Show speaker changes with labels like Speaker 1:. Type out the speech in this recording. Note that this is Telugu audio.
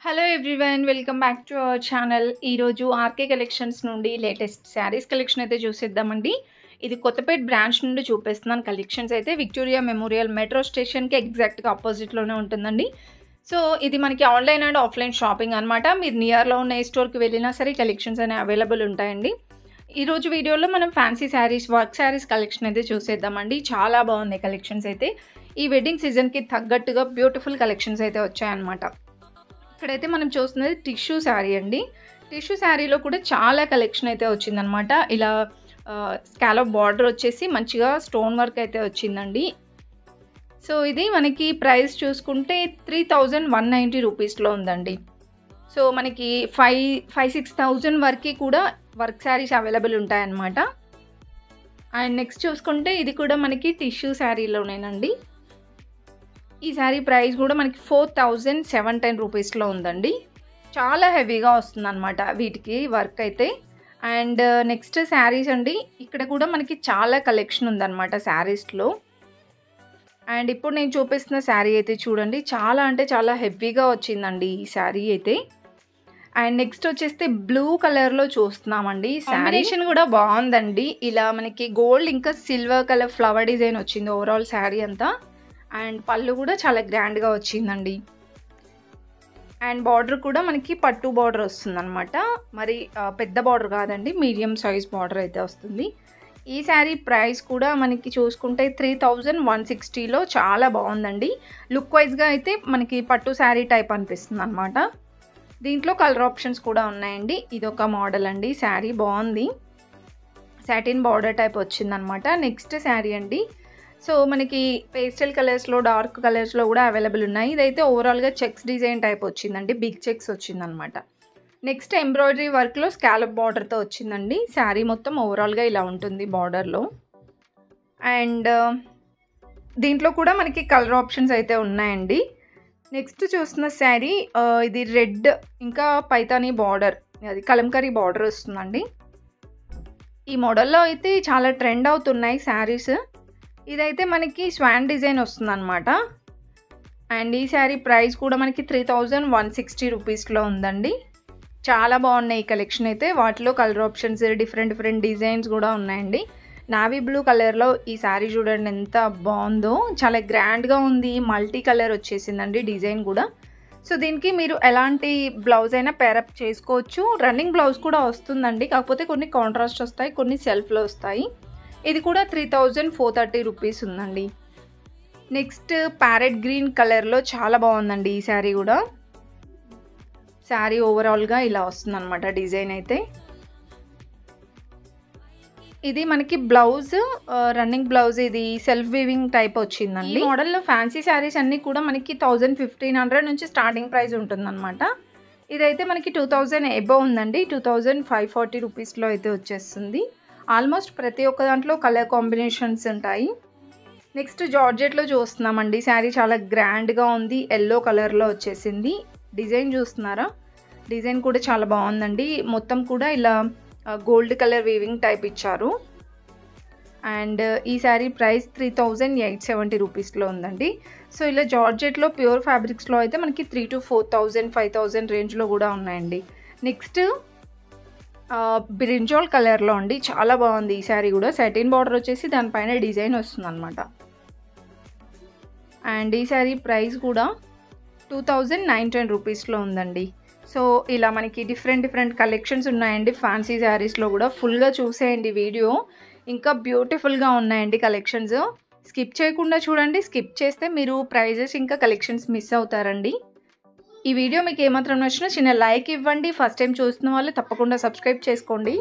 Speaker 1: Hello everyone, welcome back to our channel. ఈరోజు ఆర్కే కలెక్షన్స్ నుండి లేటెస్ట్ శారీస్ కలెక్షన్ అయితే చూసేద్దామండి. ఇది కొత్తపేట బ్రాంచ్ నుండి చూపిస్తున్నాను. కలెక్షన్స్ అయితే విక్టోరియా మెమోరియల్ మెట్రో స్టేషన్కి ఎగ్జాక్ట్గా ఆపోజిట్లోనే ఉంటుందండి. సో ఇది మనకి ఆన్లైన్ అండ్ ఆఫ్లైన్ షాపింగ్ అనమాట. మీరు నియర్లో ఉన్న ఏ స్టోర్కి వెళ్ళినా సరే కలెక్షన్స్ అనేవి అవైలబుల్ ఉంటాయండి. ఈరోజు వీడియోలో మనం fancy saris, work saris collection అయితే చూసేద్దామండి. చాలా బాగున్నాయి కలెక్షన్స్ అయితే. ఈ వెడ్డింగ్ సీజన్కి తగ్గట్టుగా బ్యూటిఫుల్ కలెక్షన్స్ అయితే వచ్చాయన్నమాట. ఇక్కడైతే మనం చూస్తున్నది టిష్యూ శారీ అండి. టిష్యూ శారీలో కూడా చాలా కలెక్షన్ అయితే వచ్చిందనమాట. ఇలా స్కాలప్ బార్డర్ వచ్చేసి మంచిగా స్టోన్ వర్క్ అయితే వచ్చిందండి. సో ఇది మనకి ప్రైస్ చూసుకుంటే 3190 రూపీస్లో ఉందండి. సో మనకి 5,6,000 వరకు కూడా వర్క్ శారీస్ అవైలబుల్ ఉంటాయన్నమాట. అండ్ నెక్స్ట్ చూసుకుంటే ఇది కూడా మనకి టిష్యూ శారీలోనేనండి. ఈ శారీ ప్రైస్ కూడా మనకి 4,710 రూపీస్లో ఉందండి. చాలా హెవీగా వస్తుందన్నమాట వీటికి వర్క్ అయితే. అండ్ నెక్స్ట్ శారీస్ అండి. ఇక్కడ కూడా మనకి చాలా కలెక్షన్ ఉందన్నమాట శారీస్లో. అండ్ ఇప్పుడు నేను చూపిస్తున్న శారీ అయితే చూడండి, చాలా అంటే చాలా హెవీగా వచ్చిందండి ఈ శారీ అయితే. అండ్ నెక్స్ట్ వచ్చేస్తే బ్లూ కలర్లో చూస్తున్నామండి. కాంబినేషన్ కూడా బాగుందండి. ఇలా మనకి గోల్డ్ ఇంకా సిల్వర్ కలర్ ఫ్లవర్ డిజైన్ వచ్చింది ఓవరాల్ శారీ అంతా. అండ్ పళ్ళు కూడా చాలా గ్రాండ్గా వచ్చిందండి. అండ్ బార్డర్ కూడా మనకి పట్టు బార్డర్ వస్తుందన్నమాట. మరి పెద్ద బార్డర్ కాదండి, మీడియం సైజ్ బార్డర్ అయితే వస్తుంది. ఈ శారీ ప్రైస్ కూడా మనకి చూసుకుంటే 3,160లో చాలా బాగుందండి. లుక్ వైజ్గా అయితే మనకి పట్టు శారీ టైప్ అనిపిస్తుంది అనమాట. దీంట్లో కలర్ ఆప్షన్స్ కూడా ఉన్నాయండి. ఇదొక మోడల్ అండి. శారీ బాగుంది, సాటిన్ బార్డర్ టైప్ వచ్చిందనమాట. నెక్స్ట్ శారీ అండి. సో మనకి పేస్టల్ కలర్స్లో, డార్క్ కలర్స్లో కూడా అవైలబుల్ ఉన్నాయి. ఇదైతే ఓవరాల్గా చెక్స్ డిజైన్ టైప్ వచ్చిందండి, బిగ్ చెక్స్ వచ్చిందనమాట. నెక్స్ట్ ఎంబ్రాయిడరీ వర్క్లో స్కాలప్ బార్డర్తో వచ్చిందండి. శారీ మొత్తం ఓవరాల్గా ఇలా ఉంటుంది బార్డర్లో. అండ్ దీంట్లో కూడా మనకి కలర్ ఆప్షన్స్ అయితే ఉన్నాయండి. నెక్స్ట్ చూస్తున్న శారీ ఇది రెడ్ ఇంకా పైతానీ బార్డర్, అది కలంకరీ బార్డర్ వస్తుందండి. ఈ మోడల్లో అయితే చాలా ట్రెండ్ అవుతున్నాయి శారీస్. ఇదైతే మనకి స్వాన్ డిజైన్ వస్తుందన్నమాట. అండ్ ఈ శారీ ప్రైస్ కూడా మనకి 3,160 రూపీస్లో ఉందండి. చాలా బాగున్నాయి ఈ కలెక్షన్ అయితే. వాటిలో కలర్ ఆప్షన్స్, డిఫరెంట్ డిజైన్స్ కూడా ఉన్నాయండి. నావీ బ్లూ కలర్లో ఈ శారీ చూడండి ఎంత బాగుందో, చాలా గ్రాండ్గా ఉంది. మల్టీ కలర్ వచ్చేసిందండి డిజైన్ కూడా. సో దీనికి మీరు ఎలాంటి బ్లౌజ్ అయినా పేరప్ చేసుకోవచ్చు. రన్నింగ్ బ్లౌజ్ కూడా వస్తుందండి, కాకపోతే కొన్ని కాంట్రాస్ట్ వస్తాయి, కొన్ని సెల్ఫ్లో వస్తాయి. ఇది కూడా 3,430 రూపీస్ ఉందండి. నెక్స్ట్ ప్యారెట్ గ్రీన్ కలర్లో చాలా బాగుందండి ఈ శారీ కూడా. శారీ ఓవరాల్గా ఇలా వస్తుందన్నమాట డిజైన్ అయితే. ఇది మనకి బ్లౌజ్, రన్నింగ్ బ్లౌజ్, ఇది సెల్ఫ్ వీవింగ్ టైప్ వచ్చిందండి. ఈ మోడల్లో ఫ్యాన్సీ శారీస్ అన్నీ కూడా మనకి 1,100-1,500 నుంచి స్టార్టింగ్ ప్రైస్ ఉంటుందన్నమాట. ఇదైతే మనకి 2,000 ఎబోవ్ ఉందండి. 2,540 రూపీస్లో అయితే వచ్చేస్తుంది. ఆల్మోస్ట్ ప్రతి ఒక్క దాంట్లో కలర్ కాంబినేషన్స్ ఉంటాయి. నెక్స్ట్ జార్జెట్లో చూస్తున్నామండి. శారీ చాలా గ్రాండ్గా ఉంది, ఎల్లో కలర్లో వచ్చేసింది. డిజైన్ చూస్తున్నారా, డిజైన్ కూడా చాలా బాగుందండి. మొత్తం కూడా ఇలా గోల్డ్ కలర్ వీవింగ్ టైప్ ఇచ్చారు. అండ్ ఈ శారీ ప్రైస్ 3,870 రూపీస్లో ఉందండి. సో ఇలా జార్జెట్లో ప్యూర్ ఫ్యాబ్రిక్స్లో అయితే మనకి 3,000 to 4,000, 5,000 రేంజ్లో కూడా ఉన్నాయండి. నెక్స్ట్ బ్రింజాల్ కలర్లో అండి, చాలా బాగుంది ఈ శారీ కూడా. సాటిన్ బార్డర్ వచ్చేసి దానిపైన డిజైన్ వస్తుంది అనమాట. అండ్ ఈ శారీ ప్రైస్ కూడా 2,910 రూపీస్లో ఉందండి. సో ఇలా మనకి డిఫరెంట్ కలెక్షన్స్ ఉన్నాయండి ఫ్యాన్సీ శారీస్లో కూడా. ఫుల్గా చూసేయండి వీడియో, ఇంకా బ్యూటిఫుల్గా ఉన్నాయండి కలెక్షన్స్. స్కిప్ చేయకుండా చూడండి. స్కిప్ చేస్తే మీరు ప్రైజెస్ ఇంకా కలెక్షన్స్ మిస్ అవుతారండి. ఈ వీడియో మీకు ఏమాత్రం నచ్చినా చిన్న లైక్ ఇవ్వండి. ఫస్ట్ టైం చూస్తున్న వాళ్ళు తప్పకుండా సబ్స్క్రైబ్ చేసుకోండి.